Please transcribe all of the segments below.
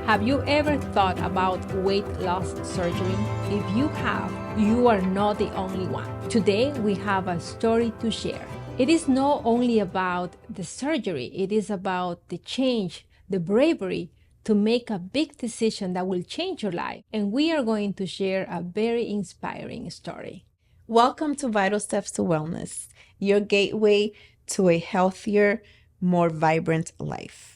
Have you ever thought about weight loss surgery? If you have, you are not the only one. Today, we have a story to share. It is not only about the surgery, it is about the change, the bravery to make a big decision that will change your life. And we are going to share a very inspiring story. Welcome to Vital Steps to Wellness, your gateway to a healthier, more vibrant life.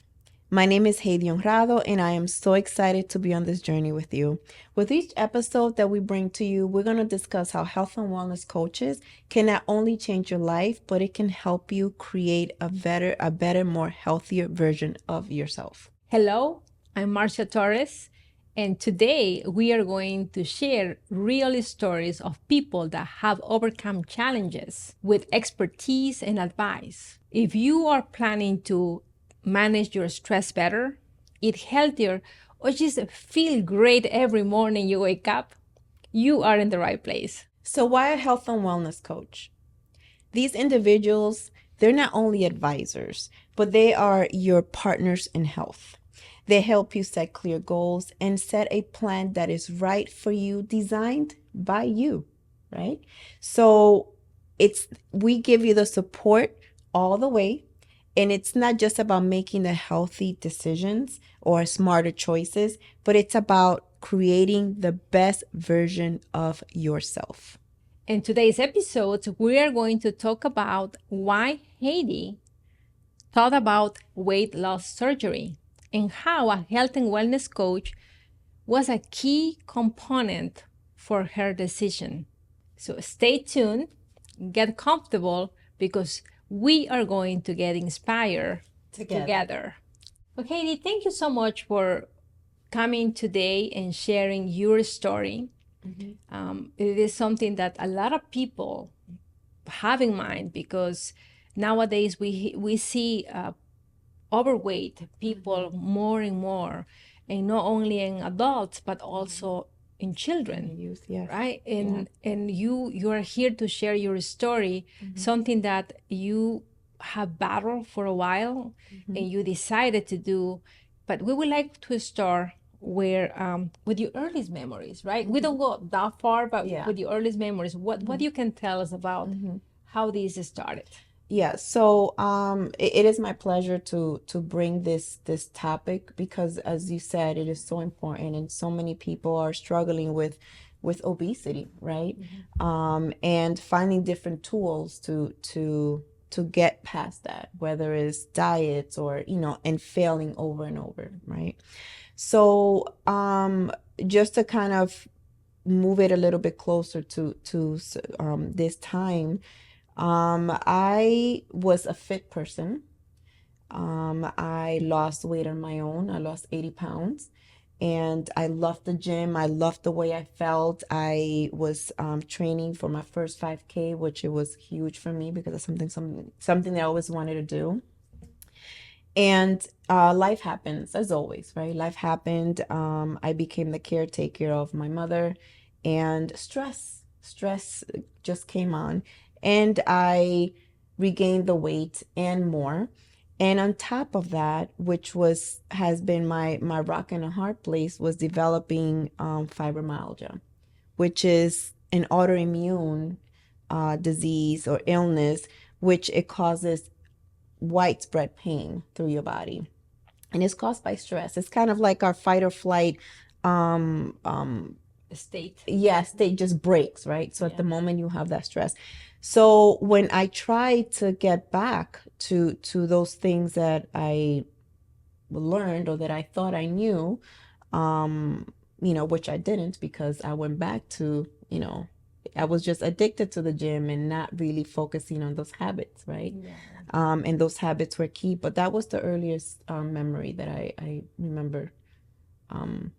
My name is Heidy, and I am so excited to be on this journey with you. With each episode that we bring to you, we're going to discuss how health and wellness coaches can not only change your life, but it can help you create a better, more healthier version of yourself. Hello, I'm Marcia Torres, and today we are going to share real stories of people that have overcome challenges with expertise and advice. If you are planning to manage your stress better, eat healthier, or just feel great every morning you wake up, you are in the right place. So why a health and wellness coach? These individuals, they're not only advisors, but they are your partners in health. They help you set clear goals and set a plan that is right for you, designed by you, right? So we give you the support all the way. And it's not just about making the healthy decisions or smarter choices, but it's about creating the best version of yourself. In today's episode, we are going to talk about why Heidy thought about weight loss surgery and how a health and wellness coach was a key component for her decision. So stay tuned, get comfortable, because we are going to get inspired together. Okay, Heidy, thank you so much for coming today and sharing your story. It is something that a lot of people have in mind, because nowadays we see overweight people more and more, and not only in adults but also in children, Youth, yes. right? And you are here to share your story, something that you have battled for a while and you decided to do. But we would like to start where with your earliest memories, right? We don't go that far, but with your earliest memories, what you can tell us about how this started. Yeah, so it is my pleasure to bring this topic, because as you said, it is so important, and so many people are struggling with obesity, right? And finding different tools to get past that, whether it's diets or and failing over and over, right? So just to kind of move it a little bit closer to this time. I was a fit person. I lost weight on my own. I lost 80 pounds, and I loved the gym. I loved the way I felt. I was training for my first 5K, which it was huge for me because it's something that I always wanted to do. And life happens, as always, right? Life happened. I became the caretaker of my mother, and stress just came on. And I regained the weight and more. And on top of that, which has been my rock and a hard place, was developing fibromyalgia, which is an autoimmune disease or illness, which it causes widespread pain through your body. And it's caused by stress. It's kind of like our fight or flight State. Yeah, state just breaks, right? So at the moment you have that stress. So when I tried to get back to those things that I learned or that I thought I knew, which I didn't, because I went back to, I was just addicted to the gym and not really focusing on those habits, right? And those habits were key. But that was the earliest memory that I remember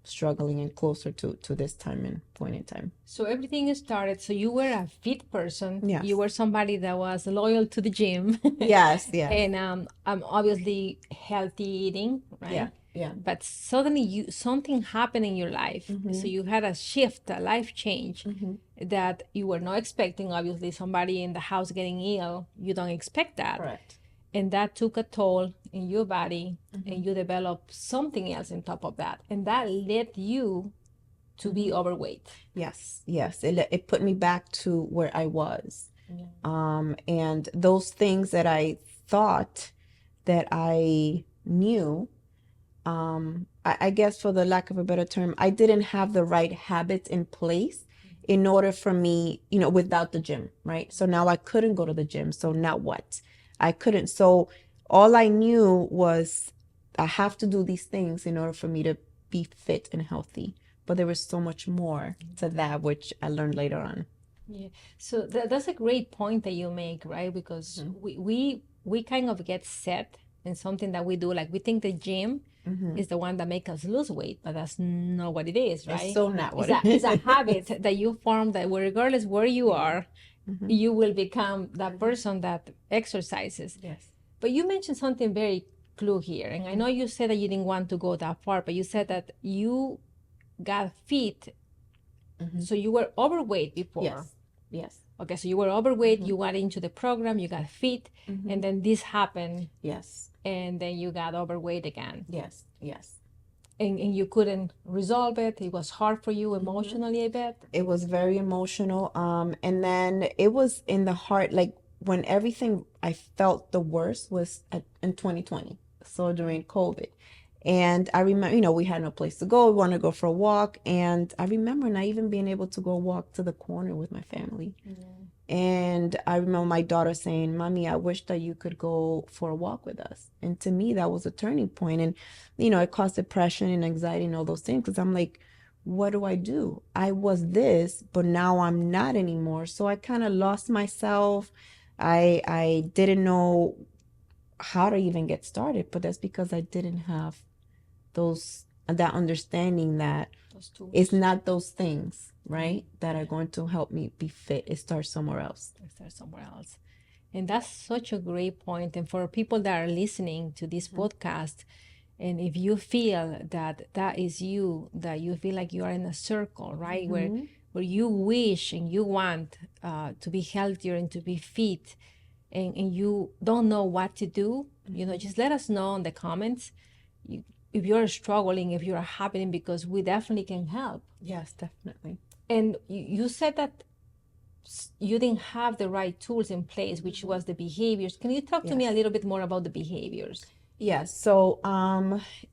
struggling and closer to this time and point in time. So everything started. So you were a fit person. Yes. You were somebody that was loyal to the gym. Yes. And obviously healthy eating, right? Yeah. But suddenly something happened in your life. So you had a shift, a life change that you were not expecting. Obviously, somebody in the house getting ill, you don't expect that. Correct. and that took a toll in your body, and you developed something else on top of that, and that led you to be overweight. Yes, yes. It put me back to where I was. And those things that I thought that I knew, I guess for the lack of a better term, I didn't have the right habits in place in order for me, without the gym, right? So now I couldn't go to the gym. So now what? I couldn't. So all I knew was I have to do these things in order for me to be fit and healthy. But there was so much more to that, which I learned later on. Yeah. So that's a great point that you make, right? Because we kind of get set in something that we do. Like we think the gym is the one that makes us lose weight, but that's not what it is, right? It's so not what It's a habit that you form that regardless where you are, you will become that person that exercises. Yes. But you mentioned something very clue here. And I know you said that you didn't want to go that far, but you said that you got fit. So you were overweight before. Yes. Yes. Okay, so you were overweight, you got into the program, you got fit, and then this happened, Yes. and then you got overweight again. Yes. Yes. And you couldn't resolve it. It was hard for you emotionally, I bet. It was very emotional. And then it was in the heart, like when everything I felt the worst was in 2020. So during COVID. And I remember, we had no place to go. We wanted to go for a walk. And I remember not even being able to go walk to the corner with my family. And I remember my daughter saying, Mommy, I wish that you could go for a walk with us. And to me, that was a turning point. And, it caused depression and anxiety and all those things because I'm like, what do I do? I was this, but now I'm not anymore. So I kind of lost myself. I didn't know how to even get started, but that's because I didn't have that understanding that it's not those things, right, that are going to help me be fit. It starts somewhere else. And that's such a great point. And for people that are listening to this podcast, and if you feel that that is you, that you feel like you are in a circle, right, where you wish and you want to be healthier and to be fit, and you don't know what to do, just let us know in the comments. If you're struggling, if you're happening, because we definitely can help. Yes, definitely. And you said that you didn't have the right tools in place, which was the behaviors. Can you talk to me a little bit more about the behaviors? Yes. So,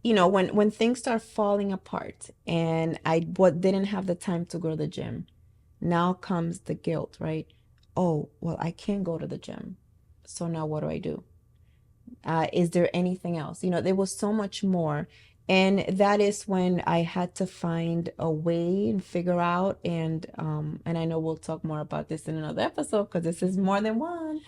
when things start falling apart and I didn't have the time to go to the gym, now comes the guilt, right? Oh, well, I can't go to the gym. So now what do I do? Is there anything else? There was so much more. And that is when I had to find a way and figure out, and I know we'll talk more about this in another episode because this is more than one.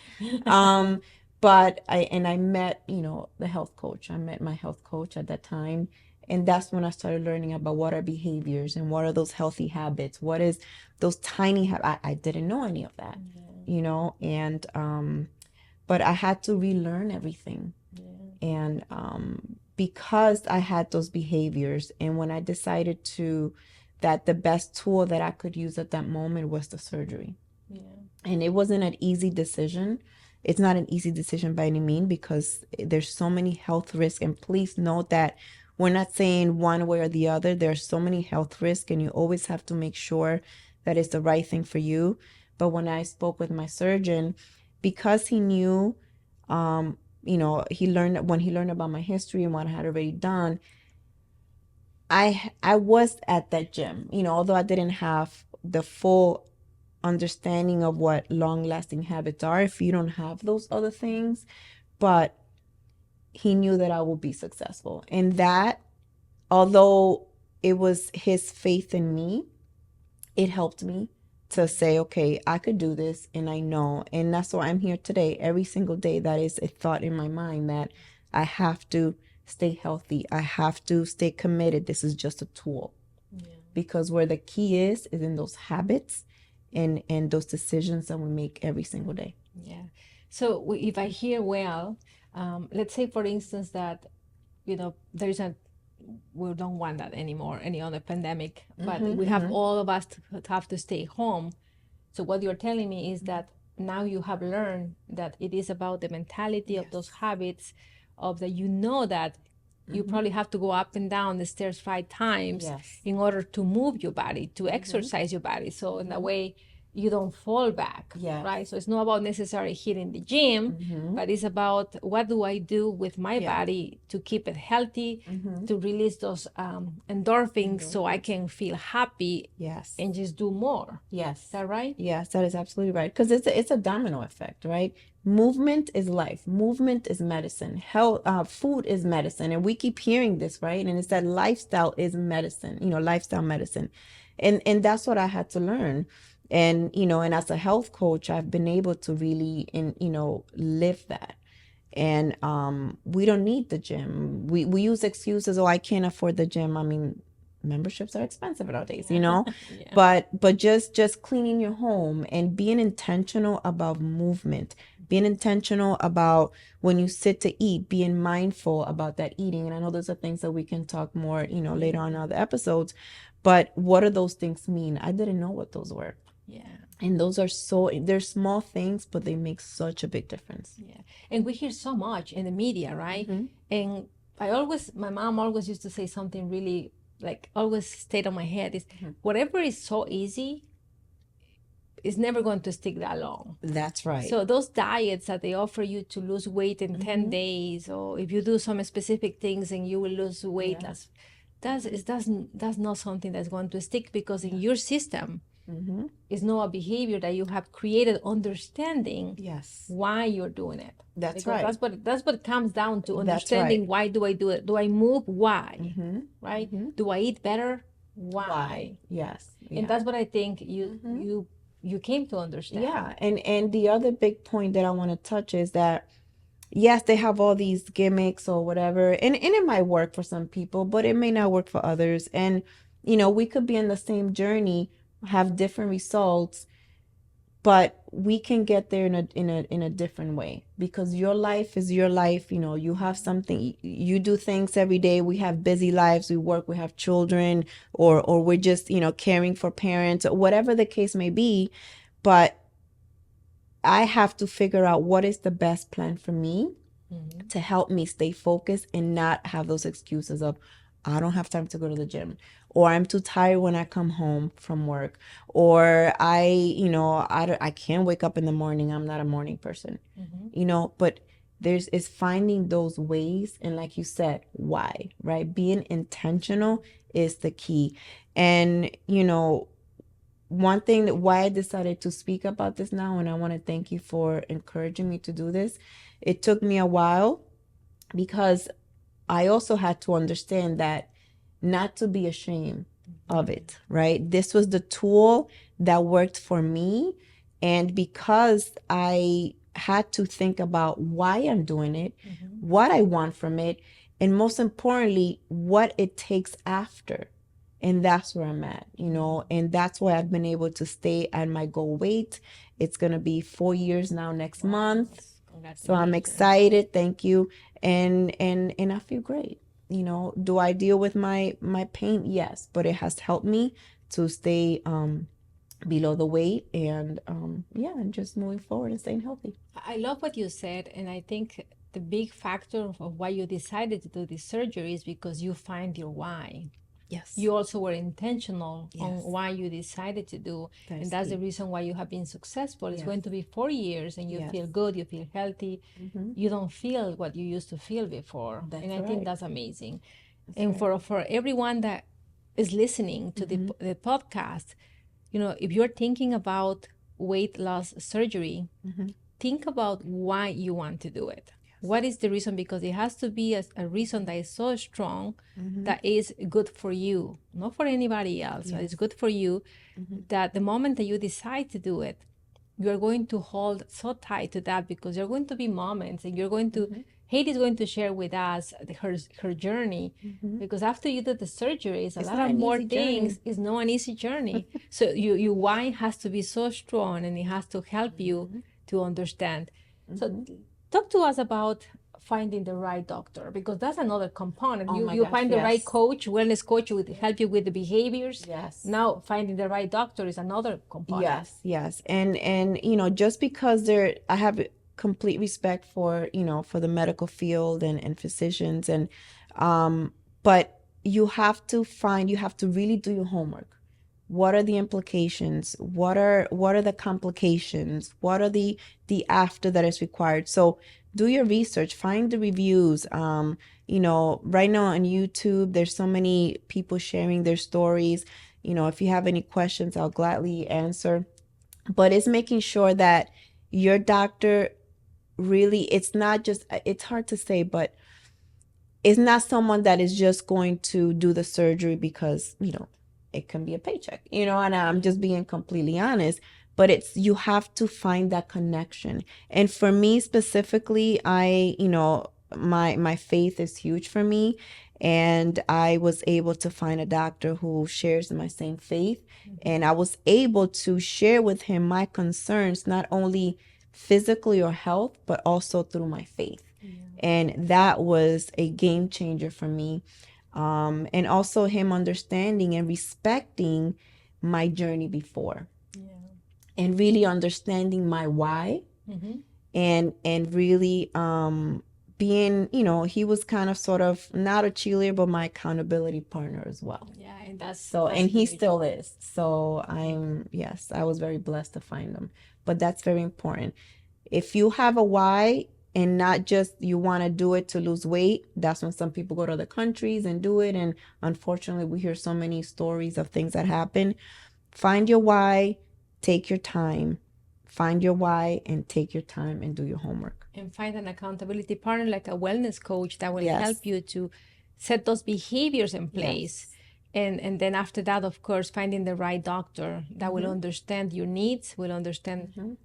But I met, the health coach. I met my health coach at that time. And that's when I started learning about what are behaviors and what are those healthy habits. What is those tiny habits? I didn't know any of that, and but I had to relearn everything. And because I had those behaviors, and when I decided that the best tool that I could use at that moment was the surgery. And it wasn't an easy decision. It's not an easy decision by any means because there's so many health risks. And please note that we're not saying one way or the other. There's so many health risks, and you always have to make sure that it's the right thing for you. But when I spoke with my surgeon, because he knew, he learned about my history and what I had already done. I was at that gym, although I didn't have the full understanding of what long-lasting habits are if you don't have those other things, but he knew that I would be successful. And that, although it was his faith in me, it helped me to say, okay, I could do this, and I know. And that's why I'm here today. Every single day, that is a thought in my mind that I have to stay healthy. I have to stay committed. This is just a tool. Because where the key is in those habits and those decisions that we make every single day. Yeah. So if I hear well, let's say, for instance, that, there's we don't want that anymore, any other pandemic, but we have all of us to have to stay home. So what you're telling me is that now you have learned that it is about the mentality of Yes. those habits, of that you know that you probably have to go up and down the stairs 5 times Yes. in order to move your body, to exercise your body. So in that way, you don't fall back, Yes. right? So it's not about necessarily hitting the gym, but it's about what do I do with my Yeah. body to keep it healthy, to release those endorphins so I can feel happy Yes. and just do more. Yes. Is that right? Yes, that is absolutely right. Because it's a domino effect, right? Movement is life. Movement is medicine. Health, food is medicine, and we keep hearing this, right? And it's that lifestyle is medicine. Lifestyle medicine, and that's what I had to learn. And and as a health coach, I've been able to really, live that. And we don't need the gym. We use excuses. Oh, I can't afford the gym. I mean, memberships are expensive nowadays, Yeah. but just cleaning your home and being intentional about movement, being intentional about when you sit to eat, being mindful about that eating. And I know those are things that we can talk more, later on in other episodes. But what do those things mean? I didn't know what those were. Yeah. And those are they're small things, but they make such a big difference. Yeah. And we hear so much in the media, right? And my mom always used to say something really, like, always stayed on my head is whatever is so easy is never going to stick that long. That's right. So those diets that they offer you to lose weight in 10 days, or if you do some specific things and you will lose weight, that's not something that's going to stick, because in your system, it's not a behavior that you have created understanding Yes. why you're doing it. That's Because right. that's what it comes down to, That's understanding right. why do I do it? Do I move? Why? Right? Do I eat better? Why? Yes. And that's what I think you came to understand. Yeah. And the other big point that I want to touch is that yes, they have all these gimmicks or whatever, and it might work for some people, but it may not work for others. And we could be in the same journey, have different results, but we can get there in a different way, because your life is your life. You have something, you do things every day. We have busy lives, we work, we have children, or we're just caring for parents, or whatever the case may be. But I have to figure out what is the best plan for me to help me stay focused and not have those excuses of, I don't have time to go to the gym, or I'm too tired when I come home from work, or I can't wake up in the morning. I'm not a morning person, but is finding those ways. And like you said, why, right? Being intentional is the key. And, one thing that why I decided to speak about this now, and I want to thank you for encouraging me to do this. It took me a while, because I also had to understand that not to be ashamed of it, right? This was the tool that worked for me. And because I had to think about why I'm doing it, what I want from it, and most importantly, what it takes after. And that's where I'm at, and that's why I've been able to stay at my goal weight. It's going to be 4 years now next month. So I'm excited. Thank you. And I feel great. Do I deal with my pain? Yes, but it has helped me to stay below the weight, and and just moving forward and staying healthy. I love what you said, and I think the big factor of why you decided to do this surgery is because you find your why. Yes. You also were intentional on why you decided to do, and that's the reason why you have been successful. It's going to be 4 years, and you feel good, you feel healthy, you don't feel what you used to feel before. And I think that's amazing. And for everyone that is listening to the podcast, if you're thinking about weight loss surgery, think about why you want to do it. What is the reason? Because it has to be a reason that is so strong that is good for you, not for anybody else, but it's good for you, that the moment that you decide to do it, you're going to hold so tight to that, because there are going to be moments, and you're going to, Heidy is going to share with us her journey, because after you do the surgery, it's a lot of more things. It's not an easy journey. So your why has to be so strong, and it has to help you to understand. So talk to us about finding the right doctor, because that's another component. Oh you my you gosh, find the right yes. coach, wellness coach, would help you with the behaviors. Yes. Now finding the right doctor is another component. Yes, yes. And just because I have complete respect for, for the medical field and physicians um but you have to really do your homework. What are the implications? What are the complications? What are the after that is required? So do your research, find the reviews. Right now on YouTube, there's so many people sharing their stories. If you have any questions, I'll gladly answer. But it's making sure that your doctor really, it's not just, it's hard to say, but it's not someone that is just going to do the surgery because, it can be a paycheck, and I'm just being completely honest. But you have to find that connection. And for me specifically, my faith is huge for me. And I was able to find a doctor who shares my same faith. And I was able to share with him my concerns, not only physically or health, but also through my faith. And that was a game changer for me. And also him understanding and respecting my journey before. And really understanding my why. And really being, he was kind of sort of not a cheerleader, but my accountability partner as well. Yeah, and that's And he huge. still is. So yes, I was very blessed to find him. But that's very important. If you have a why and not just you want to do it to lose weight, that's when some people go to other countries and do it. And unfortunately, we hear so many stories of things that happen. Find your why, take your time. Find your why and take your time and do your homework. And find an accountability partner like a wellness coach that will Yes. help you to set those behaviors in place. Yes. And then after that, of course, finding the right doctor that will understand your needs, will understand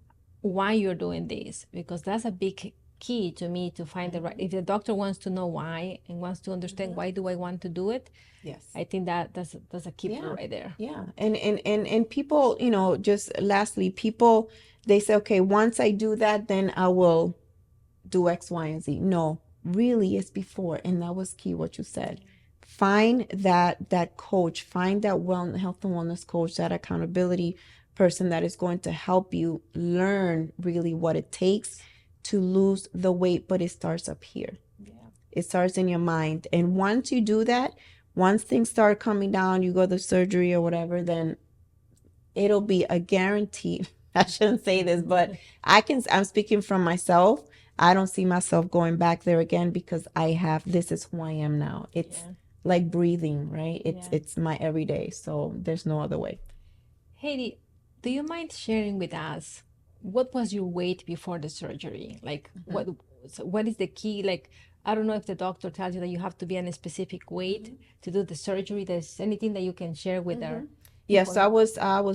why you're doing this, because that's a big key to me, to find the right. If the doctor wants to know why and wants to understand why do I want to do it, Yes. I think that's a keeper right there. Yeah. And people, just lastly, people, they say, okay, once I do that, then I will do X, Y, and Z. No, really, it's before. And that was key what you said. Find that coach, find that health and wellness coach, that accountability person that is going to help you learn really what it takes to lose the weight. But it starts up here. It starts in your mind. And once you do that, once things start coming down, you go to surgery or whatever, then it'll be a guarantee. I shouldn't say this, but I'm speaking from myself. I don't see myself going back there again, because this is who I am now. It's like breathing, right? It's my everyday. So there's no other way. Heidy, do you mind sharing with us what was your weight before the surgery? Like what is the key? Like, I don't know if the doctor tells you that you have to be in a specific weight to do the surgery. There's anything that you can share with our Yes, I was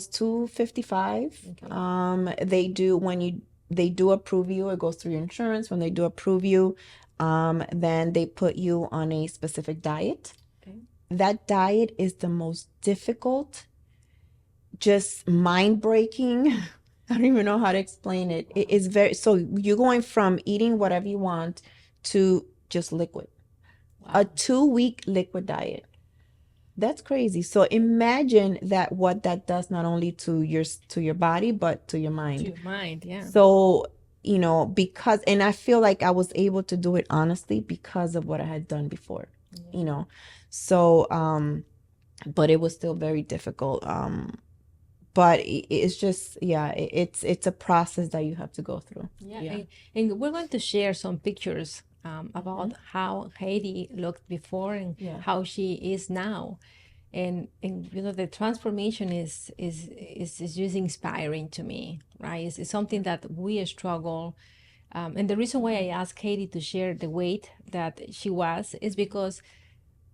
255. They do approve you, it goes through your insurance. When they do approve you, then they put you on a specific diet. That diet is the most difficult, just mind-breaking. I don't even know how to explain it. It is so you're going from eating whatever you want to just liquid. A 2-week liquid diet. That's crazy. So imagine what that does, not only to your body, but to your mind. To your mind, yeah. So, because, and I feel like I was able to do it honestly because of what I had done before, So, but it was still very difficult. But it's just, it's a process that you have to go through. Yeah. And we're going to share some pictures about how Heidy looked before and how she is now. And the transformation is just inspiring to me, right? It's something that we struggle. And the reason why I asked Heidy to share the weight that she was is because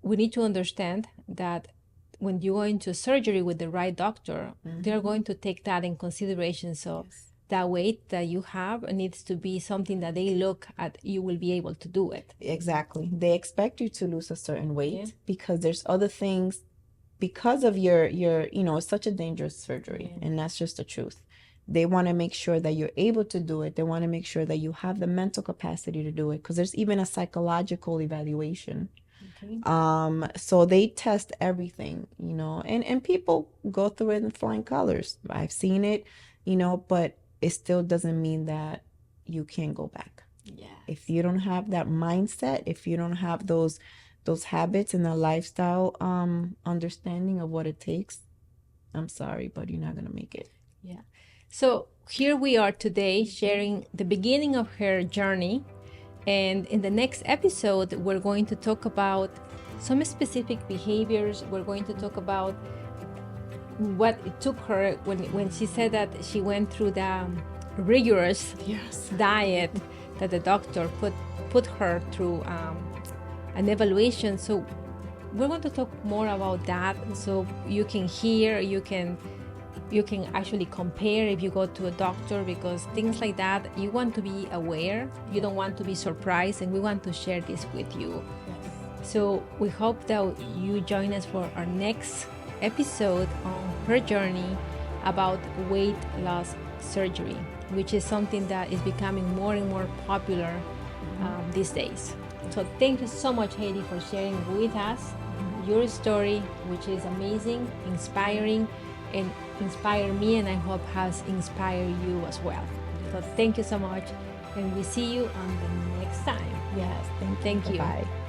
we need to understand that when you go into surgery with the right doctor, they're going to take that in consideration. So that weight that you have needs to be something that they look at, you will be able to do it. Exactly. They expect you to lose a certain weight because there's other things, because of your it's such a dangerous surgery, and that's just the truth. They want to make sure that you're able to do it. They want to make sure that you have the mental capacity to do it, because there's even a psychological evaluation. Okay. So they test everything, and people go through it in flying colors. I've seen it, but it still doesn't mean that you can't go back. Yeah. If you don't have that mindset, if you don't have those habits and the lifestyle understanding of what it takes, I'm sorry, but you're not gonna make it. Yeah. So here we are today sharing the beginning of her journey. And in the next episode, we're going to talk about some specific behaviors. We're going to talk about what it took her when she said that she went through the rigorous diet that the doctor put her through an evaluation. So we're going to talk more about that, so you can hear, you can actually compare if you go to a doctor, because things like that, you want to be aware, you don't want to be surprised, and we want to share this with you. So we hope that you join us for our next episode on her journey about weight loss surgery, which is something that is becoming more and more popular these days. So thank you so much, Heidy, for sharing with us your story, which is amazing, inspiring, and inspired me, and I hope has inspired you as well. So thank you so much, and we see you on the next time. Yes, thank you. Thank you. Bye.